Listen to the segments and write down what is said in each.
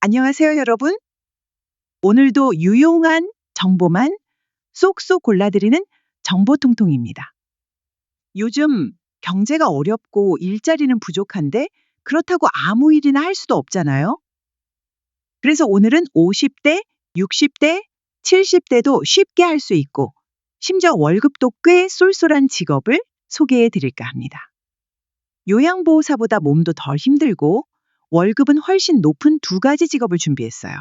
안녕하세요, 여러분. 오늘도 유용한 정보만 쏙쏙 골라드리는 정보통통입니다. 요즘 경제가 어렵고 일자리는 부족한데 그렇다고 아무 일이나 할 수도 없잖아요. 그래서 오늘은 50대, 60대, 70대도 쉽게 할 수 있고 심지어 월급도 꽤 쏠쏠한 직업을 소개해 드릴까 합니다. 요양보호사보다 몸도 덜 힘들고 월급은 훨씬 높은 두 가지 직업을 준비했어요.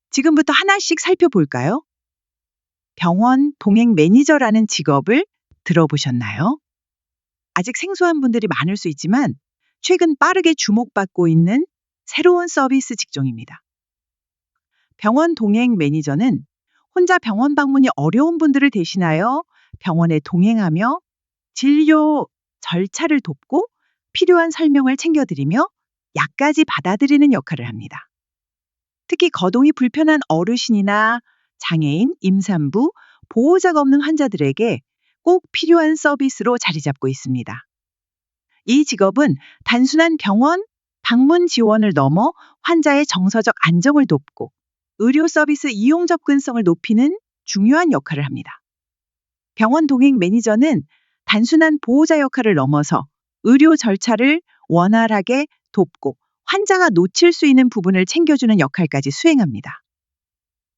지금부터 하나씩 살펴볼까요? 병원 동행 매니저라는 직업을 들어보셨나요? 아직 생소한 분들이 많을 수 있지만 최근 빠르게 주목받고 있는 새로운 서비스 직종입니다. 병원 동행 매니저는 혼자 병원 방문이 어려운 분들을 대신하여 병원에 동행하며 진료 절차를 돕고 필요한 설명을 챙겨드리며 약까지 받아들이는 역할을 합니다. 특히 거동이 불편한 어르신이나 장애인, 임산부, 보호자가 없는 환자들에게 꼭 필요한 서비스로 자리 잡고 있습니다. 이 직업은 단순한 병원, 방문 지원을 넘어 환자의 정서적 안정을 돕고 의료 서비스 이용 접근성을 높이는 중요한 역할을 합니다. 병원 동행 매니저는 단순한 보호자 역할을 넘어서 의료 절차를 원활하게 돕고 환자가 놓칠 수 있는 부분을 챙겨주는 역할까지 수행합니다.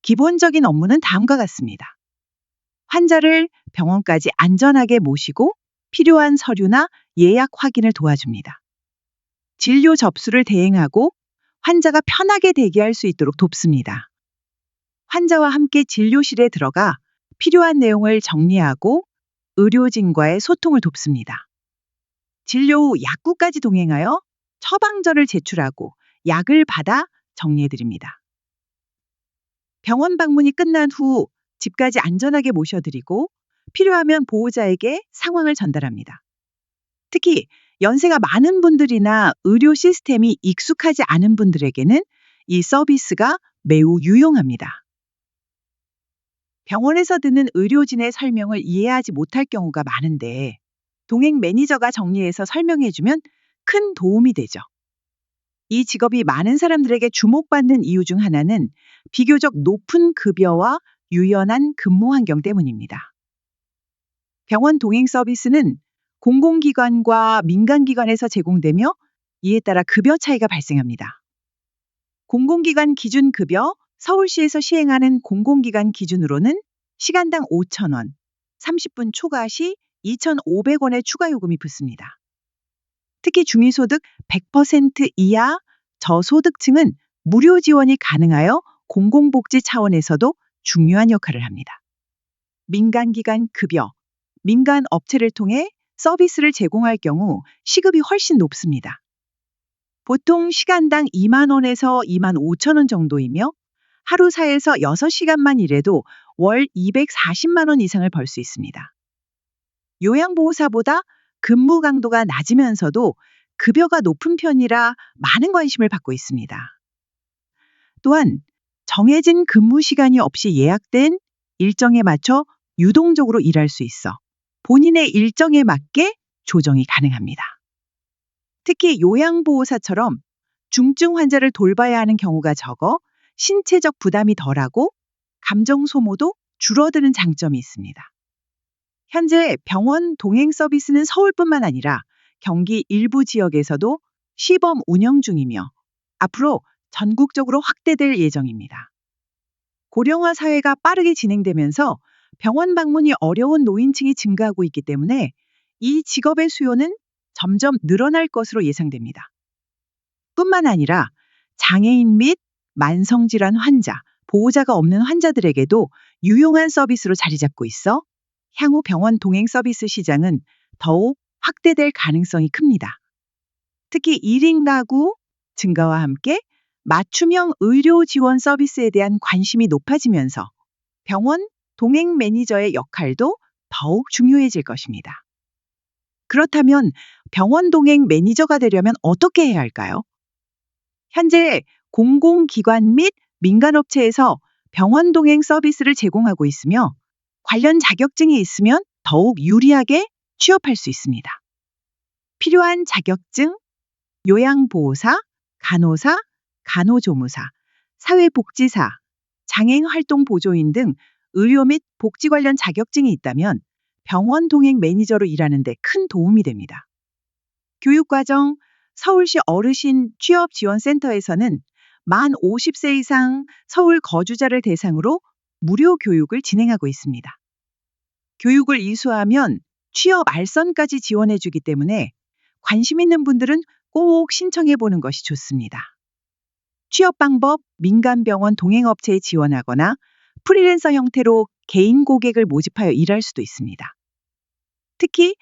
기본적인 업무는 다음과 같습니다. 환자를 병원까지 안전하게 모시고 필요한 서류나 예약 확인을 도와줍니다. 진료 접수를 대행하고 환자가 편하게 대기할 수 있도록 돕습니다. 환자와 함께 진료실에 들어가 필요한 내용을 정리하고 의료진과의 소통을 돕습니다. 진료 후 약국까지 동행하여 처방전을 제출하고 약을 받아 정리해드립니다. 병원 방문이 끝난 후 집까지 안전하게 모셔드리고 필요하면 보호자에게 상황을 전달합니다. 특히 연세가 많은 분들이나 의료 시스템이 익숙하지 않은 분들에게는 이 서비스가 매우 유용합니다. 병원에서 듣는 의료진의 설명을 이해하지 못할 경우가 많은데 동행 매니저가 정리해서 설명해주면 큰 도움이 되죠. 이 직업이 많은 사람들에게 주목받는 이유 중 하나는 비교적 높은 급여와 유연한 근무 환경 때문입니다. 병원 동행 서비스는 공공기관과 민간기관에서 제공되며 이에 따라 급여 차이가 발생합니다. 공공기관 기준 급여, 서울시에서 시행하는 공공기관 기준으로는 시간당 5,000원, 30분 초과 시 2,500원의 추가 요금이 붙습니다. 특히 중위소득 100% 이하 저소득층은 무료 지원이 가능하여 공공복지 차원에서도 중요한 역할을 합니다. 민간기관 급여, 민간 업체를 통해 서비스를 제공할 경우 시급이 훨씬 높습니다. 보통 시간당 2만 원에서 2만 5천 원 정도이며 하루 4에서 6시간만 일해도 월 240만 원 이상을 벌 수 있습니다. 요양보호사보다 근무 강도가 낮으면서도 급여가 높은 편이라 많은 관심을 받고 있습니다. 또한 정해진 근무 시간이 없이 예약된 일정에 맞춰 유동적으로 일할 수 있어 본인의 일정에 맞게 조정이 가능합니다. 특히 요양보호사처럼 중증 환자를 돌봐야 하는 경우가 적어 신체적 부담이 덜하고 감정 소모도 줄어드는 장점이 있습니다. 현재 병원 동행 서비스는 서울뿐만 아니라 경기 일부 지역에서도 시범 운영 중이며 앞으로 전국적으로 확대될 예정입니다. 고령화 사회가 빠르게 진행되면서 병원 방문이 어려운 노인층이 증가하고 있기 때문에 이 직업의 수요는 점점 늘어날 것으로 예상됩니다. 뿐만 아니라 장애인 및 만성질환 환자, 보호자가 없는 환자들에게도 유용한 서비스로 자리 잡고 있어 향후 병원 동행 서비스 시장은 더욱 확대될 가능성이 큽니다. 특히 1인 가구 증가와 함께 맞춤형 의료 지원 서비스에 대한 관심이 높아지면서 병원 동행 매니저의 역할도 더욱 중요해질 것입니다. 그렇다면 병원 동행 매니저가 되려면 어떻게 해야 할까요? 현재 공공기관 및 민간업체에서 병원 동행 서비스를 제공하고 있으며 관련 자격증이 있으면 더욱 유리하게 취업할 수 있습니다. 필요한 자격증, 요양보호사, 간호사, 간호조무사, 사회복지사, 장애인활동보조인 등 의료 및 복지 관련 자격증이 있다면 병원 동행 매니저로 일하는 데 큰 도움이 됩니다. 교육과정 서울시 어르신 취업지원센터에서는 만 50세 이상 서울 거주자를 대상으로 무료 교육을 진행하고 있습니다. 교육을 이수하면 취업 알선까지 지원해주기 때문에 관심 있는 분들은 꼭 신청해보는 것이 좋습니다. 취업 방법, 민간병원 동행업체에 지원하거나 프리랜서 형태로 개인 고객을 모집하여 일할 수도 있습니다. 특히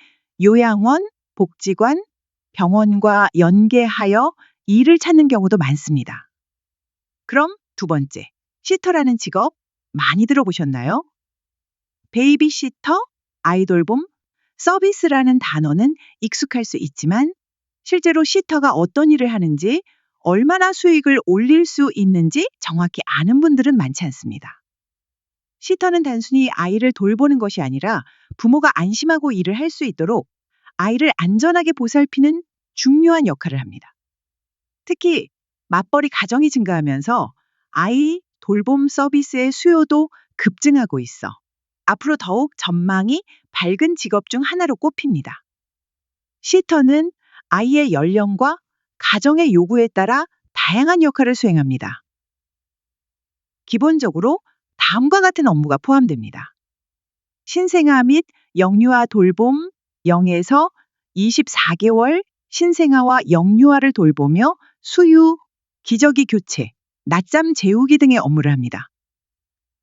요양원, 복지관, 병원과 연계하여 일을 찾는 경우도 많습니다. 그럼 두 번째, 시터라는 직업 많이 들어보셨나요? 베이비시터, 아이돌봄, 서비스라는 단어는 익숙할 수 있지만 실제로 시터가 어떤 일을 하는지, 얼마나 수익을 올릴 수 있는지 정확히 아는 분들은 많지 않습니다. 시터는 단순히 아이를 돌보는 것이 아니라 부모가 안심하고 일을 할 수 있도록 아이를 안전하게 보살피는 중요한 역할을 합니다. 특히 맞벌이 가정이 증가하면서 아이 돌봄 서비스의 수요도 급증하고 있어 앞으로 더욱 전망이 밝은 직업 중 하나로 꼽힙니다. 시터는 아이의 연령과 가정의 요구에 따라 다양한 역할을 수행합니다. 기본적으로 다음과 같은 업무가 포함됩니다. 신생아 및 영유아 돌봄 0에서 24개월 신생아와 영유아를 돌보며 수유, 기저귀 교체, 낮잠 재우기 등의 업무를 합니다.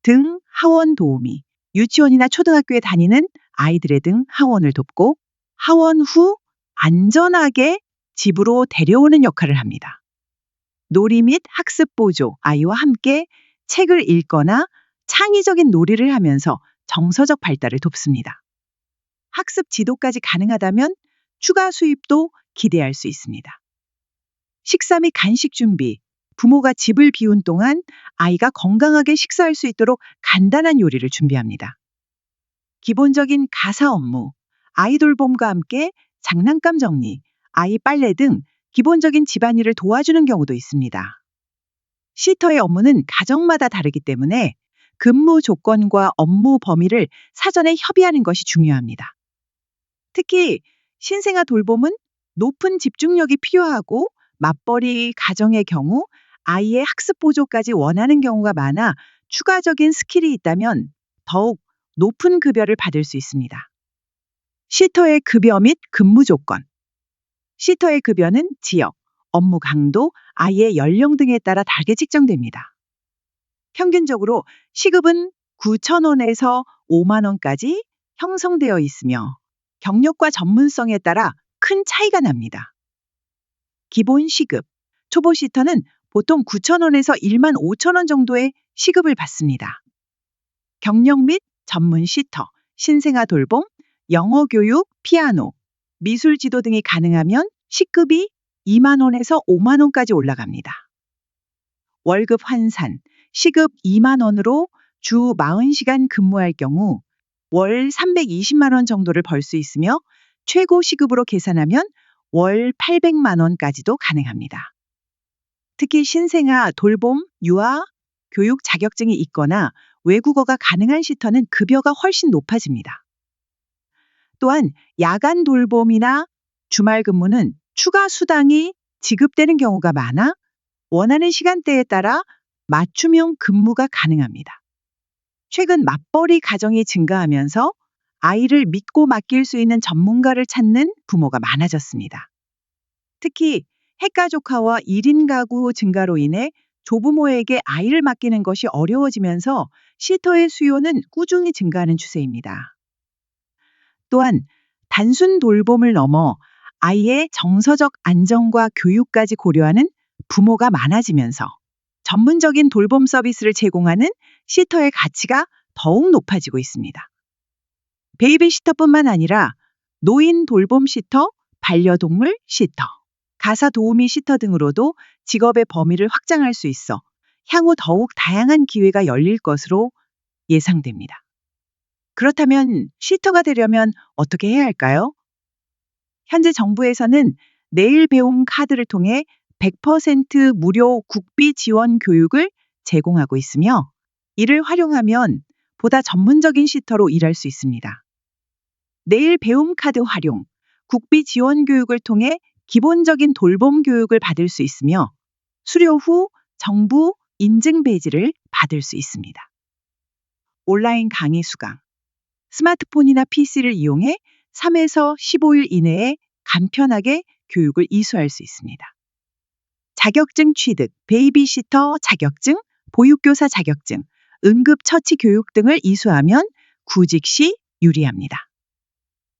등 하원 도우미, 유치원이나 초등학교에 다니는 아이들의 등 하원을 돕고 하원 후 안전하게 집으로 데려오는 역할을 합니다. 놀이 및 학습 보조, 아이와 함께 책을 읽거나 창의적인 놀이를 하면서 정서적 발달을 돕습니다. 학습 지도까지 가능하다면 추가 수입도 기대할 수 있습니다. 식사 및 간식 준비, 부모가 집을 비운 동안 아이가 건강하게 식사할 수 있도록 간단한 요리를 준비합니다. 기본적인 가사 업무, 아이 돌봄과 함께 장난감 정리, 아이 빨래 등 기본적인 집안일을 도와주는 경우도 있습니다. 시터의 업무는 가정마다 다르기 때문에 근무 조건과 업무 범위를 사전에 협의하는 것이 중요합니다. 특히 신생아 돌봄은 높은 집중력이 필요하고 맞벌이 가정의 경우 아이의 학습 보조까지 원하는 경우가 많아 추가적인 스킬이 있다면 더욱 높은 급여를 받을 수 있습니다. 시터의 급여 및 근무 조건. 시터의 급여는 지역, 업무 강도, 아이의 연령 등에 따라 다르게 책정됩니다. 평균적으로 시급은 9,000원에서 5만 원까지 형성되어 있으며 경력과 전문성에 따라 큰 차이가 납니다. 기본 시급, 초보 시터는 보통 9,000원에서 1만 5천 원 정도의 시급을 받습니다. 경력 및 전문 시터, 신생아 돌봄, 영어 교육, 피아노, 미술 지도 등이 가능하면 시급이 2만 원에서 5만 원까지 올라갑니다. 월급 환산, 시급 2만 원으로 주 40시간 근무할 경우 월 320만 원 정도를 벌 수 있으며 최고 시급으로 계산하면 월 800만 원까지도 가능합니다. 특히 신생아 돌봄, 유아, 교육 자격증이 있거나 외국어가 가능한 시터는 급여가 훨씬 높아집니다. 또한 야간 돌봄이나 주말 근무는 추가 수당이 지급되는 경우가 많아 원하는 시간대에 따라 맞춤형 근무가 가능합니다. 최근 맞벌이 가정이 증가하면서 아이를 믿고 맡길 수 있는 전문가를 찾는 부모가 많아졌습니다. 특히 핵가족화와 1인 가구 증가로 인해 조부모에게 아이를 맡기는 것이 어려워지면서 시터의 수요는 꾸준히 증가하는 추세입니다. 또한 단순 돌봄을 넘어 아이의 정서적 안정과 교육까지 고려하는 부모가 많아지면서 전문적인 돌봄 서비스를 제공하는 시터의 가치가 더욱 높아지고 있습니다. 베이비시터뿐만 아니라 노인 돌봄 시터, 반려동물 시터, 가사 도우미 시터 등으로도 직업의 범위를 확장할 수 있어 향후 더욱 다양한 기회가 열릴 것으로 예상됩니다. 그렇다면 시터가 되려면 어떻게 해야 할까요? 현재 정부에서는 내일 배움 카드를 통해 100% 무료 국비 지원 교육을 제공하고 있으며 이를 활용하면 보다 전문적인 시터로 일할 수 있습니다. 내일 배움 카드 활용, 국비 지원 교육을 통해 기본적인 돌봄 교육을 받을 수 있으며 수료 후 정부 인증 배지를 받을 수 있습니다. 온라인 강의 수강. 스마트폰이나 PC를 이용해 3에서 15일 이내에 간편하게 교육을 이수할 수 있습니다. 자격증 취득, 베이비시터 자격증, 보육교사 자격증, 응급처치 교육 등을 이수하면 구직 시 유리합니다.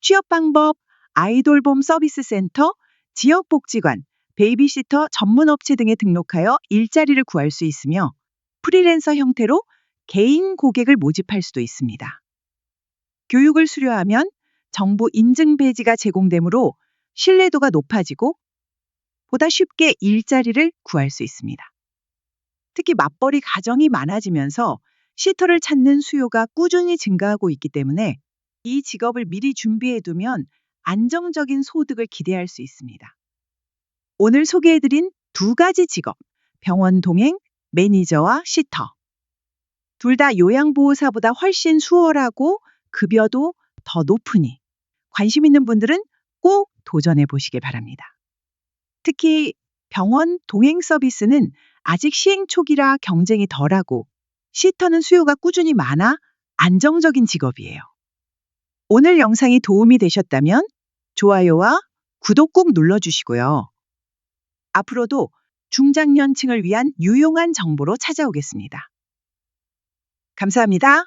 취업 방법, 아이돌봄 서비스 센터, 지역복지관, 베이비시터 전문업체 등에 등록하여 일자리를 구할 수 있으며 프리랜서 형태로 개인 고객을 모집할 수도 있습니다. 교육을 수료하면 정부 인증 배지가 제공되므로 신뢰도가 높아지고 보다 쉽게 일자리를 구할 수 있습니다. 특히 맞벌이 가정이 많아지면서 시터를 찾는 수요가 꾸준히 증가하고 있기 때문에 이 직업을 미리 준비해두면 안정적인 소득을 기대할 수 있습니다. 오늘 소개해드린 두 가지 직업, 병원 동행, 매니저와 시터. 둘 다 요양보호사보다 훨씬 수월하고 급여도 더 높으니 관심 있는 분들은 꼭 도전해 보시길 바랍니다. 특히 병원 동행 서비스는 아직 시행 초기라 경쟁이 덜하고 시터는 수요가 꾸준히 많아 안정적인 직업이에요. 오늘 영상이 도움이 되셨다면 좋아요와 구독 꼭 눌러주시고요. 앞으로도 중장년층을 위한 유용한 정보로 찾아오겠습니다. 감사합니다.